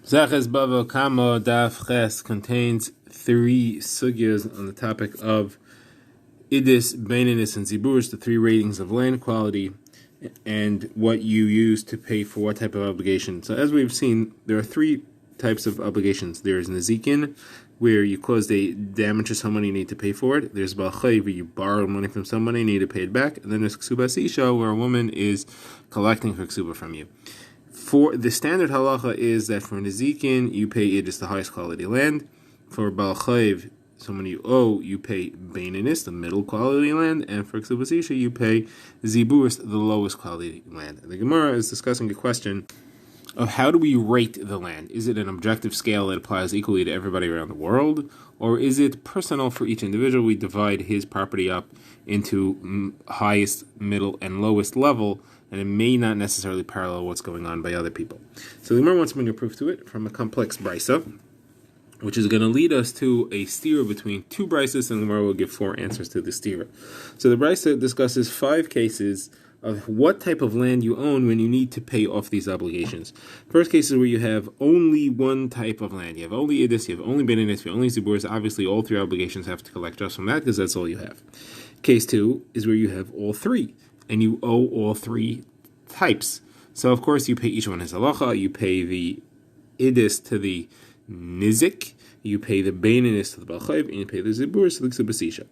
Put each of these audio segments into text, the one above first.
Zaches Bava Kamma Daf Ches contains three sugyas on the topic of Idis, Baininus, and Ziburus, the three ratings of land quality, and what you use to pay for what type of obligation. So as we've seen, there are three types of obligations. There is Nazikin, where you caused a damage to someone, you need to pay for it. There's Balchay, where you borrow money from somebody, you need to pay it back. And then there's Ksubas Isha, where a woman is collecting her Ksuba from you. For the standard halacha is that for Nazikin, you pay Idis, the highest quality land. For Balchayv, someone you owe, you pay Baininis, the middle quality land. And for Ksubas Isha, you pay Ziburus, the lowest quality land. And the Gemara is discussing a question of how do we rate the land? Is it an objective scale that applies equally to everybody around the world? Or is it personal for each individual? We divide his property up into highest, middle, and lowest level, and it may not necessarily parallel what's going on by other people. So the Gemara wants to bring a proof to it from a complex brisa, which is going to lead us to a stira between two brises, and the Gemara will give four answers to the stira. So the brisa discusses 5 cases of what type of land you own when you need to pay off these obligations. First case is where you have only one type of land. You have only Idis, you have only Beninus, you have only Ziburis. Obviously, all 3 obligations have to collect just from that because that's all you have. Case 2 is where you have all 3, and you owe all 3 types. So, of course, you pay each one his halacha. You pay the Idis to the Nizik, you pay the Beninus to the Balchayv, and you pay the Ziburis to the Ksubasisha.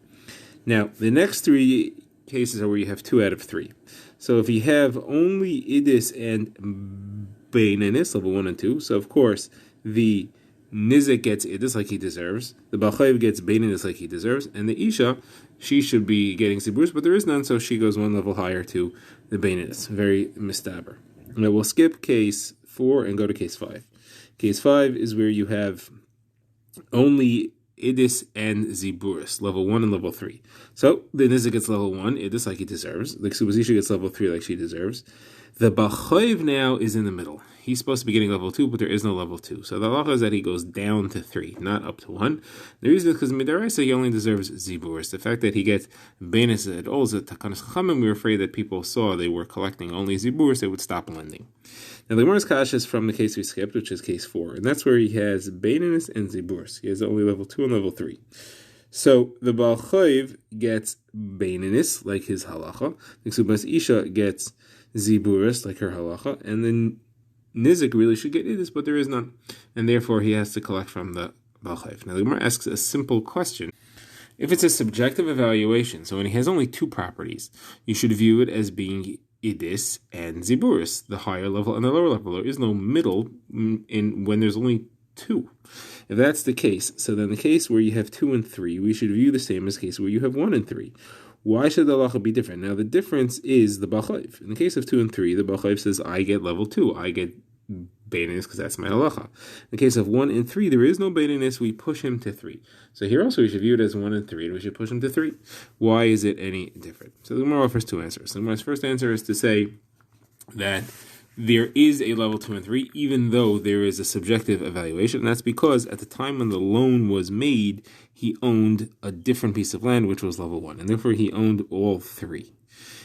Now, the next 3 cases are where you have 2 out of 3. So if you have only Idis and Beininis, level 1 and 2, so of course the Nizik gets Idis like he deserves, the Balchayv gets Beininis like he deserves, and the Isha, she should be getting Ziburus, but there is none, so she goes 1 level higher to the Beininis. Very mistaber. Now we'll skip case 4 and go to case 5. Case 5 is where you have only Idis and Ziburus, level 1 and level 3. So the Nizik gets level 1, Idis like he deserves. The Ksubasisha gets level 3 like she deserves. The Balchayv now is in the middle. He's supposed to be getting level 2, but there is no level 2. So the halacha is that he goes down to 3, not up to 1. The reason is because Midaraisa he only deserves Ziburus. The fact that he gets Benis at all is a Takanas Chachamim. We were afraid that people saw they were collecting only Ziburus, they would stop lending. Now the Gemara's Kash is from the case we skipped, which is case 4, and that's where he has Beininis and Ziburus. He has only level 2 and level 3. So the Balchayv gets Beininis, like his halacha. The Ksubas Isha gets Ziburus, like her halacha, and then Nizik really should get Idis, but there is none, and therefore he has to collect from the Balchayv. Now the Gemara asks a simple question. If it's a subjective evaluation, so when he has only 2 properties, you should view it as being Idis and Ziburus, the higher level and the lower level. There is no middle in when there's only 2. If that's the case, so then the case where you have 2 and 3, we should view the same as the case where you have 1 and 3. Why should the halacha be different? Now the difference is the Balchayv. In the case of 2 and 3, the Balchayv says, I get level 2, I get Beininis because that's my halacha. In the case of 1 and 3, there is no Beininis, we push him to 3. So here also we should view it as 1 and 3, and we should push him to 3. Why is it any different? So the Gemara offers 2 answers. The Gemara's first answer is to say that there is a level 2 and 3, even though there is a subjective evaluation, and that's because at the time when the loan was made, he owned a different piece of land, which was level 1, and therefore he owned all 3.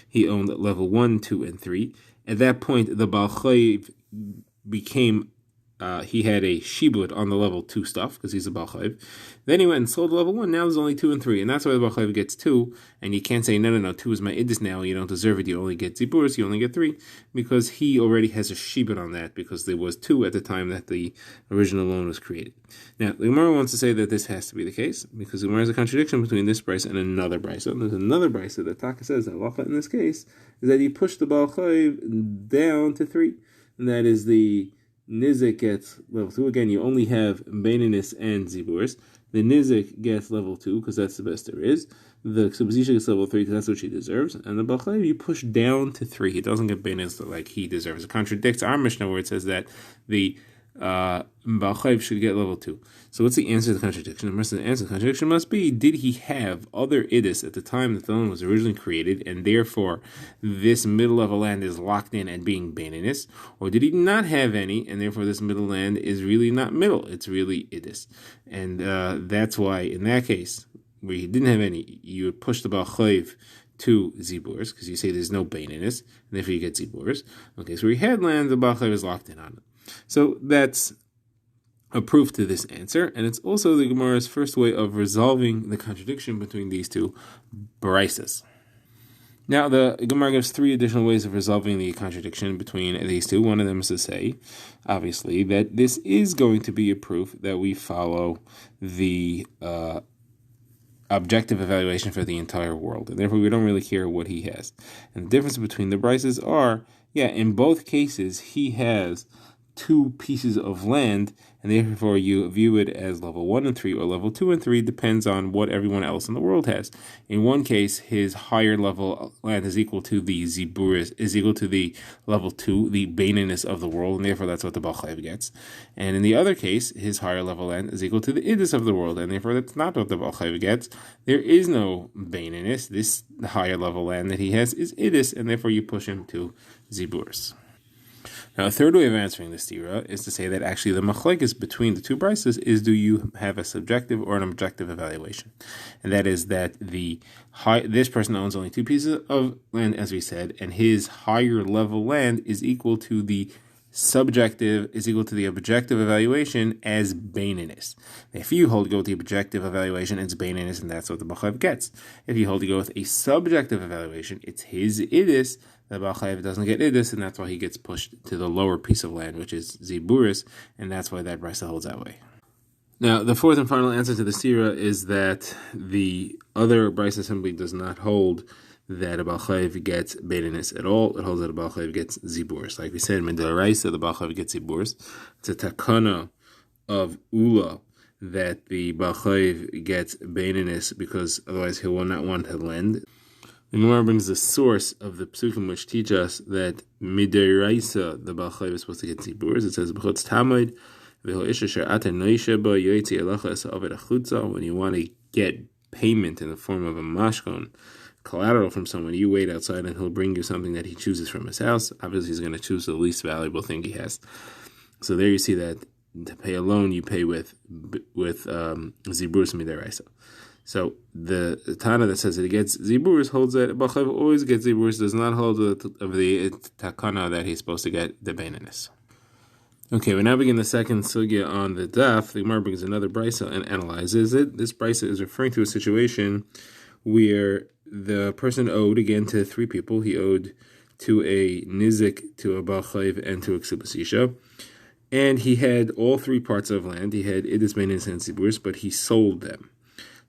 He owned level 1, 2, and 3. At that point, the Balchayv became, he had a shibud on the level 2 stuff, because he's a Balchayv. Then he went and sold level 1, now there's only 2 and 3, and that's why the Balchayv gets 2, and you can't say, no, 2 is my Idis now, you don't deserve it, you only get Ziburus, you only get 3, because he already has a shibud on that, because there was 2 at the time that the original loan was created. Now, the Gemara wants to say that this has to be the case, because the Gemara has a contradiction between this price and another price. So there's another price that Taka says that halacha in this case is that he pushed the Balchayv down to 3, and that is the Nizik gets level 2. Again, you only have Beininis and Ziburus. The Nizik gets level 2 because that's the best there is. The Ksubasisha gets level 3 because that's what she deserves. And the Balchayv you push down to 3. He doesn't get Beininis like he deserves. It contradicts our Mishnah where it says that the Balchayv should get level 2. So what's the answer to the contradiction? The answer to the contradiction must be, did he have other Idis at the time that the loan was originally created, and therefore this middle level land is locked in at being Beininis? Or did he not have any, and therefore this middle land is really not middle, it's really Idis? And that's why, in that case, where he didn't have any, you would push the Balchayv to Ziburus, because you say there's no Beininis, and therefore you get Ziburus. Okay, so where he had land, the Balchayv is locked in on it. So that's a proof to this answer, and it's also the Gemara's first way of resolving the contradiction between these two barises. Now, the Gemara gives three additional ways of resolving the contradiction between these two. One of them is to say, obviously, that this is going to be a proof that we follow the objective evaluation for the entire world, and therefore we don't really care what he has. And the difference between the brises are, in both cases, he has two pieces of land, and therefore you view it as level 1 and 3 or level 2 and 3, depends on what everyone else in the world has. In one case, his higher level land is equal to the ziburis, is equal to the level 2, the baininess of the world, and therefore that's what the Baal Chayv gets. And in the other case, his higher level land is equal to the idus of the world, and therefore that's not what the Baal Chayv gets. There is no baininess. This higher level land that he has is idus, and therefore you push him to ziburis. Now, a third way of answering this stira is to say that actually the machlekes between the two brises is, do you have a subjective or an objective evaluation? And that is that this person owns only two pieces of land, as we said, and his higher level land is equal to the objective evaluation as baininess. If you hold to go with the objective evaluation, it's baininess, and that's what the Baal Chayv gets. If you hold to go with a subjective evaluation, it's his idus. The Baal Chayv doesn't get idus, and that's why he gets pushed to the lower piece of land, which is ziburis, and that's why that brisa holds that way. Now, the fourth and final answer to the stira is that the other brisa simply does not hold that a Baal Chayv gets baininess at all. It holds that a Baal Chayv gets ziburis. Like we said, midaraisa, the Baal Chayv gets ziburis. It's a takana of ula that the Baal Chayv gets baininess because otherwise he will not want to lend. The Gemara brings the source of the psukim which teach us that midaraisa, the Baal Chayv is supposed to get ziburis. It says b'chutz tamid v'ho isha sher'ata noisha ba yoytzi elacha es aved achutza. When you want to get payment in the form of a mashkon, collateral from someone, you wait outside and he'll bring you something that he chooses from his house. Obviously he's going to choose the least valuable thing he has. So there you see that to pay a loan you pay with ziburis midaraisa. So the Tana that says that he gets ziburis holds that Baal Chayv always gets ziburis, does not hold of the takana that he's supposed to get the baininess. Okay, we now begin the second sugya on the daf. The Gemara brings another brisa and analyzes it. This brisa is referring to a situation where the person owed again to three people. He owed to a nizik, to a Baal Chayv, and to a ksubasisha. And he had all three parts of land. He had idus, baininess, and ziburis, but he sold them.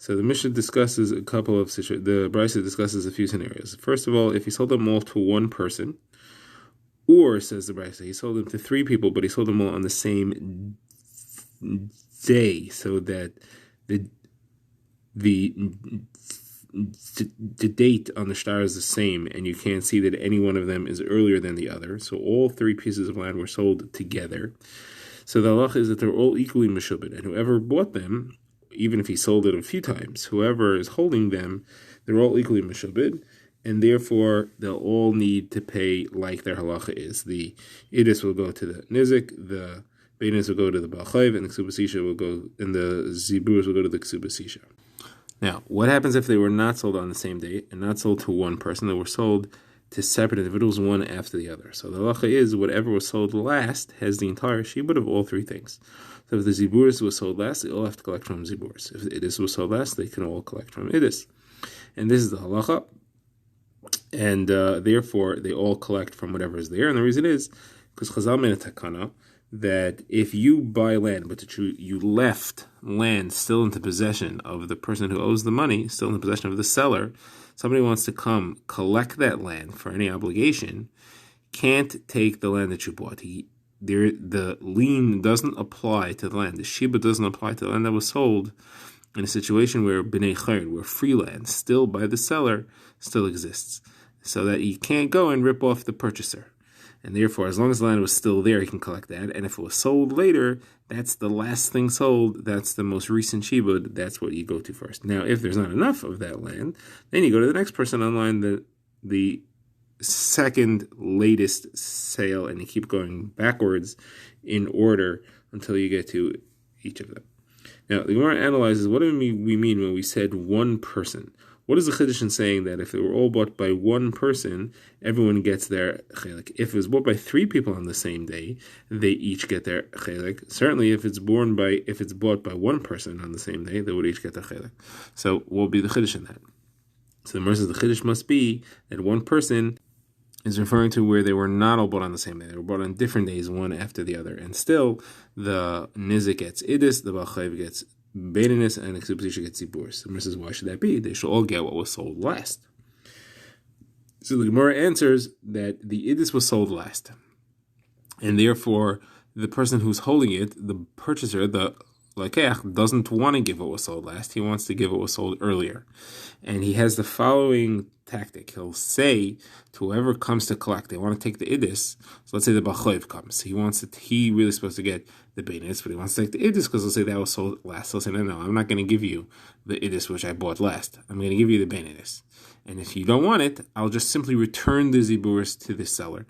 So the Mishnah discusses the Brisa discusses a few scenarios. First of all, if he sold them all to one person, or, says the Brisa, he sold them to three people, but he sold them all on the same day, so that the date on the star is the same, and you can't see that any one of them is earlier than the other. So all three pieces of land were sold together. So the halacha is that they're all equally meshubed, and whoever bought them, even if he sold it a few times, whoever is holding them, they're all equally meshubed, and therefore they'll all need to pay like their halacha is. The idus will go to the nizik, the baininess will go to the Baal Chayv, and the ksubasisha will go, and the ziburis will go to the ksubasisha. Now, what happens if they were not sold on the same day and not sold to one person? They were sold to separate individuals, one after the other. So the halacha is whatever was sold last has the entire shibud of all three things. So if the ziburis was sold last, they all have to collect from ziburis. If the idus was sold last, they can all collect from idus. And this is the halacha. And therefore, they all collect from whatever is there. And the reason is because Chazal made a takana that if you buy land, but you left land still into possession of the person who owes the money, still in the possession of the seller, somebody wants to come collect that land for any obligation, can't take the land that you bought. The lien doesn't apply to the land. The shiba doesn't apply to the land that was sold in a situation where b'nei chayr, where free land, still by the seller, still exists. So that you can't go and rip off the purchaser. And therefore, as long as the land was still there, he can collect that. And if it was sold later, that's the last thing sold. That's the most recent shibud. That's what you go to first. Now, if there's not enough of that land, then you go to the next person online, the second latest sale, and you keep going backwards in order until you get to each of them. Now, the Gemara analyzes what do we mean when we said one person. What is the Chiddush in saying that if they were all bought by one person, everyone gets their chelik? If it was bought by 3 people on the same day, they each get their chelik. Certainly, if it's bought by one person on the same day, they would each get their chelik. So, what would be the Chiddush in that? So the Gemara says the Chiddush must be that one person is referring to where they were not all bought on the same day. They were bought on different days, one after the other. And still, the Nizik gets Idis, the Balchayv gets Beininus, and the Ksubzisha gets Zibur. So the Gemara says, why should that be? They should all get what was sold last. So the Gemara answers that the Idis was sold last. And therefore, the person who's holding it, the purchaser, the Lakeach, doesn't want to give what was sold last. He wants to give what was sold earlier. And he has the following tactic. He'll say to whoever comes to collect, they want to take the Idis. So let's say the Balchayv comes. He really supposed to get the Beinis, but he wants to take the Idis because he'll say that was sold last. He'll say, no, I'm not going to give you the Idis which I bought last. I'm going to give you the Beinis. And if you don't want it, I'll just simply return the Ziburis to the seller.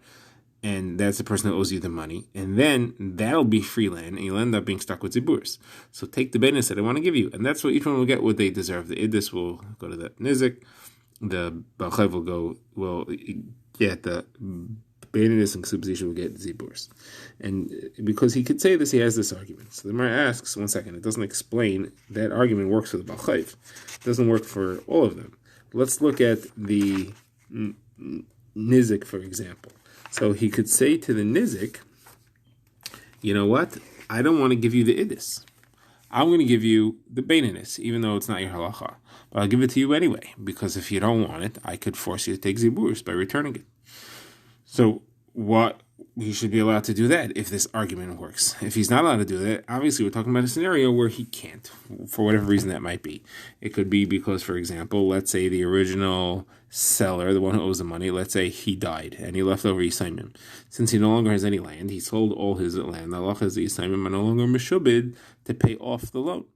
And that's the person that owes you the money. And then that'll be free land, and you'll end up being stuck with Ziburis. So take the Beinis that I want to give you. And that's what each one will get what they deserve. The Idis will go to the Nizik. The Balchayv will get the Beinis, and Ksubzisha will get Ziburis. And because he could say this, he has this argument. So the Gemara asks, one second, it doesn't explain that argument works for the Balchayv. It doesn't work for all of them. Let's look at the Nizik, for example. So he could say to the Nizik, you know what? I don't want to give you the Idis. I'm going to give you the Beininus, even though it's not your halacha. But I'll give it to you anyway, because if you don't want it, I could force you to take Ziburis by returning it. So what he should be allowed to do that if this argument works. If he's not allowed to do that, obviously we're talking about a scenario where he can't, for whatever reason that might be. It could be because, for example, let's say the original seller, the one who owes the money, let's say he died and he left over Yisaimim. Since he no longer has any land, he sold all his land. Allah has the Yisaimim are no longer meshubid to pay off the loan.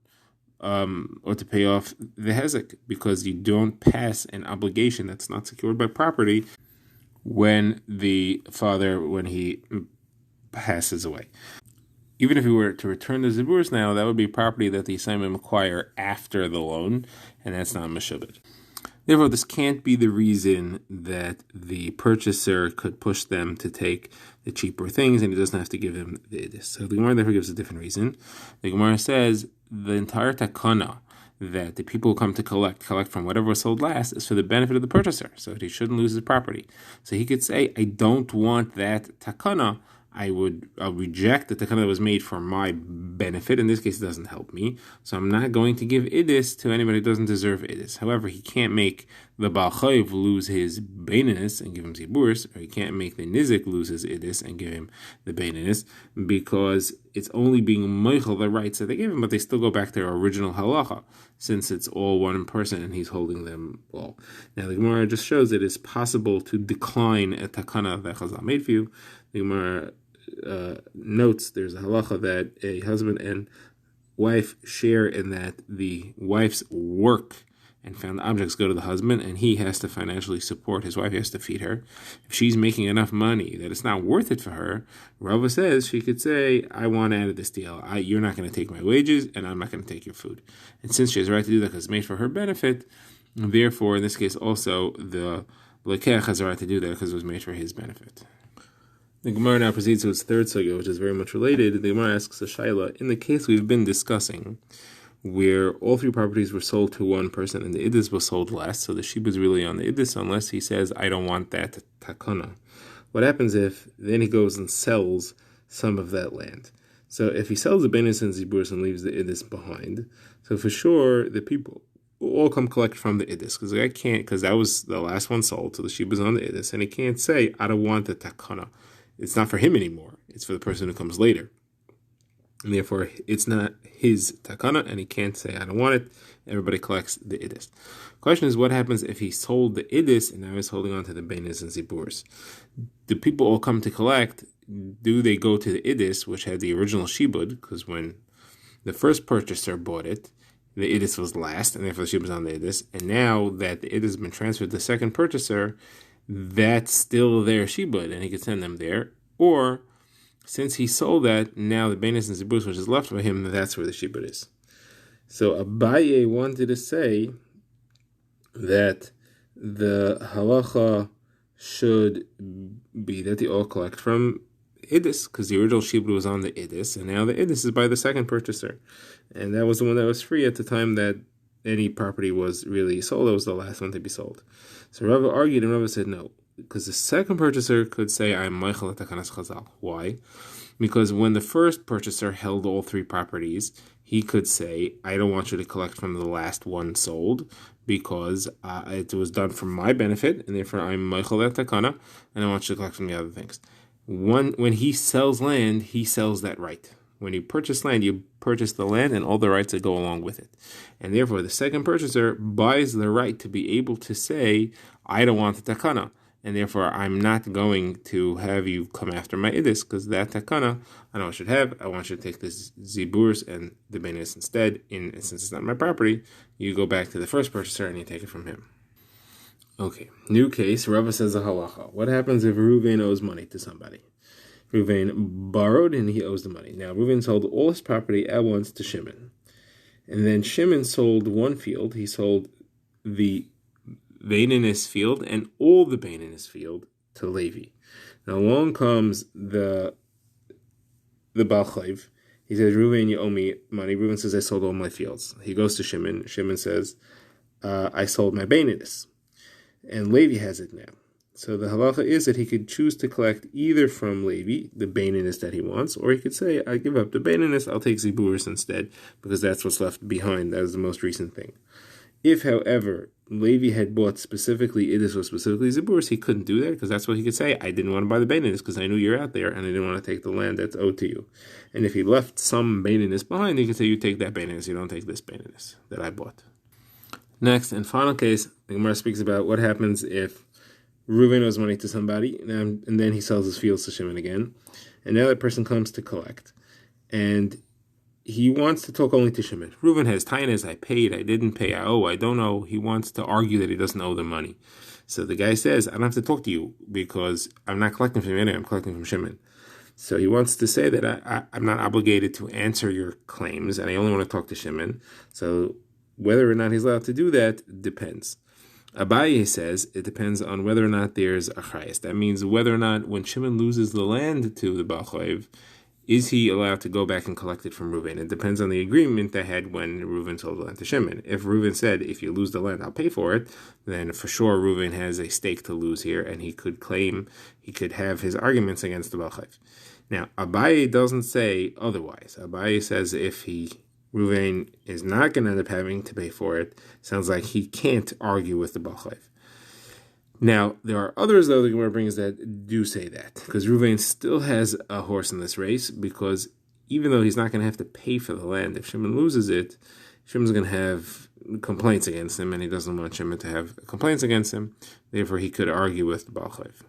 Or to pay off the hezek, because you don't pass an obligation that's not secured by property when he passes away. Even if he were to return the Ziburis now, that would be property that the Yisaimim acquire after the loan, and that's not meshubed. Therefore, this can't be the reason that the purchaser could push them to take the cheaper things, and he doesn't have to give them the Idis. So the Gemara therefore gives a different reason. The Gemara says the entire takana that the people who come to collect from whatever was sold last is for the benefit of the purchaser, so that he shouldn't lose his property. So he could say, I don't want that takana. I'll reject the takana that was made for my benefit. In this case, it doesn't help me. So I'm not going to give Idis to anybody who doesn't deserve Idis. However, he can't make the Balchayv lose his Beininus and give him Ziburis, or he can't make the Nizik lose his Idis and give him the Beininus, because it's only being Meichel the rights that they gave him, but they still go back to their original halacha, since it's all one person and he's holding them all. Now, the Gemara just shows that it's possible to decline a takana that Chazal made for you. The Gemara notes there's a halacha that a husband and wife share in that the wife's work and found objects go to the husband, and he has to financially support his wife. He has to feed her. If she's making enough money that it's not worth it for her, Rava says she could say, I want out of this deal. You're not going to take my wages, and I'm not going to take your food. And since she has the right to do that because it's made for her benefit, therefore, in this case also, the Lekech has the right to do that because it was made for his benefit. The Gemara now proceeds to its third sugya, which is very much related. The Gemara asks a shaila, in the case we've been discussing, where all 3 properties were sold to one person and the Idis was sold last, so the sheep is really on the Idis unless he says, I don't want that takana. What happens if then he goes and sells some of that land? So if he sells the Beinis and Ziburis and leaves the Idis behind, so for sure the people all come collect from the Idis, because the guy can't, because that was the last one sold, so the sheep is on the Idis, and he can't say, I don't want the takana. It's not for him anymore. It's for the person who comes later. And therefore, it's not his takana, and he can't say, I don't want it. Everybody collects the Idis. Question is, what happens if he sold the Idis and now he's holding on to the Beinis and Ziburis? The people all come to collect. Do they go to the Idis, which had the original shibud? Because when the first purchaser bought it, the Idis was last, and therefore the shibud was on the Idis. And now that the Idis has been transferred to the second purchaser, that's still their shibud, and he could send them there. Or, since he sold that, now the Beinis and Ziburis, which is left for him, that's where the shibud is. So Abaye wanted to say that the halacha should be that they all collect from Idis, because the original Shibud was on the Idis, and now the Idis is by the second purchaser. And that was the one that was free at the time that any property was really sold. It was the last one to be sold. So Rava argued, and Rava said no, because the second purchaser could say, I'm Michael at Takanas Chazal. Why? Because when the first purchaser held all three properties, he could say, I don't want you to collect from the last one sold, because it was done for my benefit, and therefore I'm Michael at Takana, and I want you to collect from the other things. When he sells land, he sells that right. When you purchase land, you purchase the land and all the rights that go along with it. And therefore, the second purchaser buys the right to be able to say, I don't want the takana, and therefore I'm not going to have you come after my idis, because that takana I know I should have. I want you to take this ziburs and the benis instead. Since it's not my property, you go back to the first purchaser and you take it from him. Okay, new case. Rava says a halacha. What happens if Reuven owes money to somebody? Reuven borrowed and he owes the money. Now, Reuven sold all his property at once to Shimon. And then Shimon sold one field. He sold the Baininus field and all the Baininus field to Levi. Now, along comes the Baal Chayv. He says, Reuven, you owe me money. Reuven says, I sold all my fields. He goes to Shimon. Shimon says, I sold my Baininus. And Levi has it now. So the halacha is that he could choose to collect either from Levi, the baininus that he wants, or he could say, I give up the baininus, I'll take ziburis instead, because that's what's left behind. That is the most recent thing. If, however, Levi had bought specifically idis or specifically ziburis, he couldn't do that, because that's what he could say. I didn't want to buy the baininus because I knew you're out there, and I didn't want to take the land that's owed to you. And if he left some baininus behind, he could say, you take that baininus, you don't take this baininus that I bought. Next and final case, the Gemara speaks about what happens if Reuven owes money to somebody, and then he sells his fields to Shimon again, and now that person comes to collect, and he wants to talk only to Shimon. Reuven has tainas, I paid, I didn't pay, I owe, I don't know. He wants to argue that he doesn't owe the money. So the guy says, I don't have to talk to you because I'm not collecting from you, I'm collecting from Shimon. So he wants to say that I'm not obligated to answer your claims, and I only want to talk to Shimon. So whether or not he's allowed to do that depends. Abaye says it depends on whether or not there's a chayes. That means whether or not when Shimon loses the land to the Baal Chayv, is he allowed to go back and collect it from Reuven? It depends on the agreement they had when Reuven sold the land to Shimon. If Reuven said, if you lose the land, I'll pay for it, then for sure Reuven has a stake to lose here, and he could have his arguments against the Baal Chayv. Now, Abaye doesn't say otherwise. Abaye says if Reuven is not going to end up having to pay for it, sounds like he can't argue with the Baal Chayv. Now, there are others, though, the Gemara brings that do say that, because Reuven still has a horse in this race, because even though he's not going to have to pay for the land, if Shimon loses it, Shimon's going to have complaints against him, and he doesn't want Shimon to have complaints against him. Therefore, he could argue with the Baal Chayv.